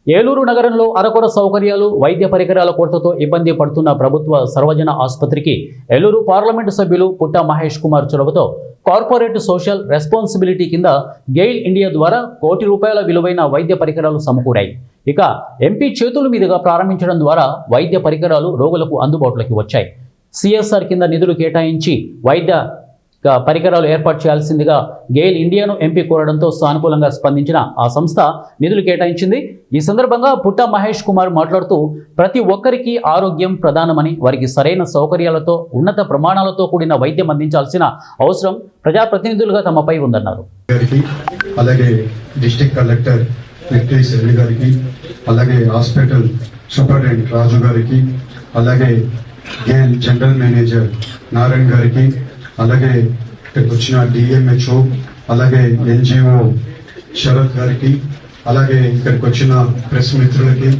ఏలూరు నగరంలో అరకొర సౌకర్యాలు, వైద్య పరికరాల కొరతతో ఇబ్బంది పడుతున్న ప్రభుత్వ సర్వజన ఆసుపత్రికి ఏలూరు పార్లమెంటు సభ్యులు పుట్ట మహేష్ కుమార్ చొరవతో కార్పొరేట్ సోషల్ రెస్పాన్సిబిలిటీ కింద గెయిల్ ఇండియా ద్వారా ₹1 కోటి విలువైన వైద్య పరికరాలు సమకూరాయి. ఇక ఎంపీ చేతుల మీదుగా ప్రారంభించడం ద్వారా వైద్య పరికరాలు రోగులకు అందుబాటులోకి వచ్చాయి. సిఎస్ఆర్ కింద నిధులు కేటాయించి వైద్య పరికరాలు ఏర్పాటు చేయాల్సిందిగా గెయిల్ ఇండియాను ఎంపీ కోరడంతో సానుకూలంగా స్పందించిన ఆ సంస్థ నిధులు కేటాయించింది. ఈ సందర్భంగా పుట్ట మహేష్ కుమార్ మాట్లాడుతూ ప్రతి ఒక్కరికి ఆరోగ్యం ప్రధానమని, వారికి సరైన సౌకర్యాలతో ఉన్నత ప్రమాణాలతో కూడిన వైద్యం అందించాల్సిన అవసరం ప్రజాప్రతినిధులుగా తమపై ఉందన్నారు. అలాగే డిస్ట్రిక్ట్ కలెక్టర్ వెంకటేశ్వర గారికి, అలాగే హాస్పిటల్ సూపరింటెండెంట్ రాజు గారికి, అలాగే గెయిల్ జనరల్ మేనేజర్ నారాయణ గారికి, అలాగే ఇక్కడికి వచ్చిన డిఎంహెచ్ఓ, అలాగే ఎన్జిఓ శరత్ గారికి, అలాగే ఇక్కడికి వచ్చిన ప్రెస్ మిత్రులకి,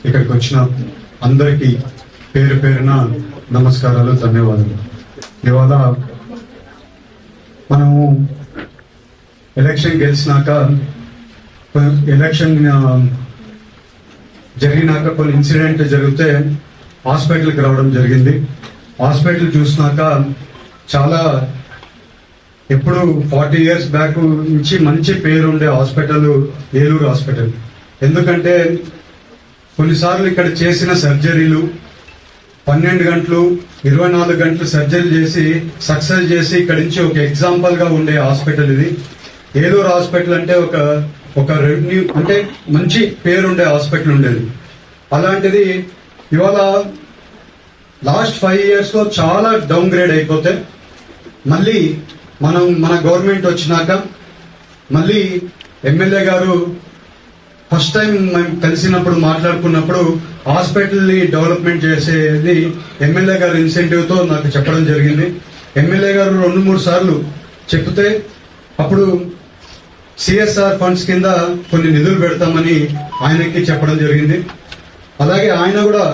ఇక్కడికి వచ్చిన అందరికీ పేరు పేరున నమస్కారాలు, ధన్యవాదాలు. ఇవాళ మనము ఎలక్షన్ గెలిచినాక, ఎలక్షన్ జరిగినాక కొన్ని ఇన్సిడెంట్ జరిగితే హాస్పిటల్కి రావడం జరిగింది. హాస్పిటల్ చూసినాక చాలా ఎప్పుడు 40 years బ్యాక్ నుంచి మంచి పేరు ఉండే హాస్పిటల్ ఏలూరు హాస్పిటల్. ఎందుకంటే కొన్నిసార్లు ఇక్కడ చేసిన సర్జరీలు 12 గంటలు 24 గంటలు సర్జరీ చేసి సక్సెస్ చేసి ఇక్కడి నుంచి ఒక ఎగ్జాంపుల్ గా ఉండే హాస్పిటల్ ఇది. ఏలూరు హాస్పిటల్ అంటే ఒక రెవెన్యూ అంటే మంచి పేరు ఉండే హాస్పిటల్ ఉండేది. అలాంటిది ఇవాళ లాస్ట్ 5 years లో చాలా డౌన్ గ్రేడ్ అయిపోతే మళ్ళీ మన గవర్నమెంట్ వచ్చినాక మళ్ళీ ఎమ్మెల్యే గారు ఫస్ట్ టైం మేము కలిసినప్పుడు మాట్లాడుకున్నప్పుడు హాస్పిటల్ ని డెవలప్మెంట్ చేసేది ఎమ్మెల్యే గారు ఇన్సెంటివ్ తో నాకు చెప్పడం జరిగింది. ఎమ్మెల్యే గారు 2-3 సార్లు చెప్తే అప్పుడు సిఎస్ఆర్ ఫండ్స్ కింద కొన్ని నిధులు పెడతామని ఆయనకి చెప్పడం జరిగింది. అలాగే ఆయన కూడా